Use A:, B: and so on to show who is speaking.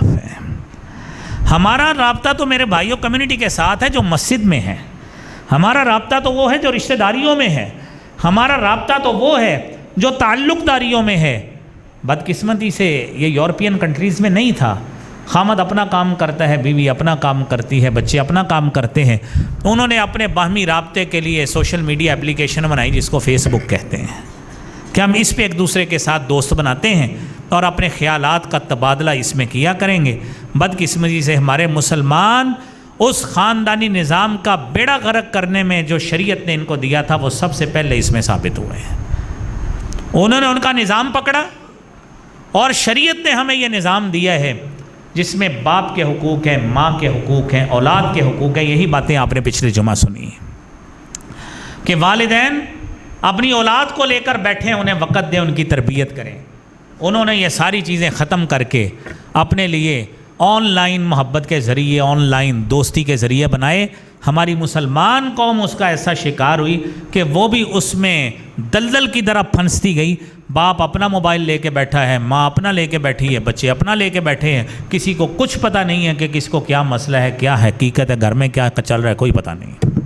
A: اختلاف ہے. ہمارا رابطہ تو میرے بھائیوں کمیونٹی کے ساتھ ہے جو مسجد میں ہے. ہمارا رابطہ تو وہ ہے جو رشتہ داریوں میں ہے. ہمارا رابطہ تو وہ ہے جو تعلق داریوں میں ہے. بدقسمتی سے یہ یورپین کنٹریز میں نہیں تھا. خامد اپنا کام کرتا ہے، بیوی اپنا کام کرتی ہے، بچے اپنا کام کرتے ہیں. انہوں نے اپنے باہمی رابطے کے لیے سوشل میڈیا اپلیکیشن بنائی جس کو فیس بک کہتے ہیں کہ ہم اس پہ ایک دوسرے کے ساتھ دوست بناتے ہیں اور اپنے خیالات کا تبادلہ اس میں کیا کریں گے. بدقسمتی سے ہمارے مسلمان اس خاندانی نظام کا بیڑا غرق کرنے میں جو شریعت نے ان کو دیا تھا وہ سب سے پہلے اس میں ثابت ہوئے ہیں. انہوں نے ان کا نظام پکڑا اور شریعت نے ہمیں یہ نظام دیا ہے جس میں باپ کے حقوق ہیں، ماں کے حقوق ہیں، اولاد کے حقوق ہیں. یہی باتیں آپ نے پچھلے جمعہ سنی ہیں کہ والدین اپنی اولاد کو لے کر بیٹھیں، انہیں وقت دیں، ان کی تربیت کریں. انہوں نے یہ ساری چیزیں ختم کر کے اپنے لیے آن لائن محبت کے ذریعے، آن لائن دوستی کے ذریعے بنائے. ہماری مسلمان قوم اس کا ایسا شکار ہوئی کہ وہ بھی اس میں دلدل کی طرح پھنستی گئی. باپ اپنا موبائل لے کے بیٹھا ہے، ماں اپنا لے کے بیٹھی ہے، بچے اپنا لے کے بیٹھے ہیں. کسی کو کچھ پتہ نہیں ہے کہ کس کو کیا مسئلہ ہے، کیا حقیقت ہے، گھر میں کیا چل رہا ہے، کوئی پتہ نہیں.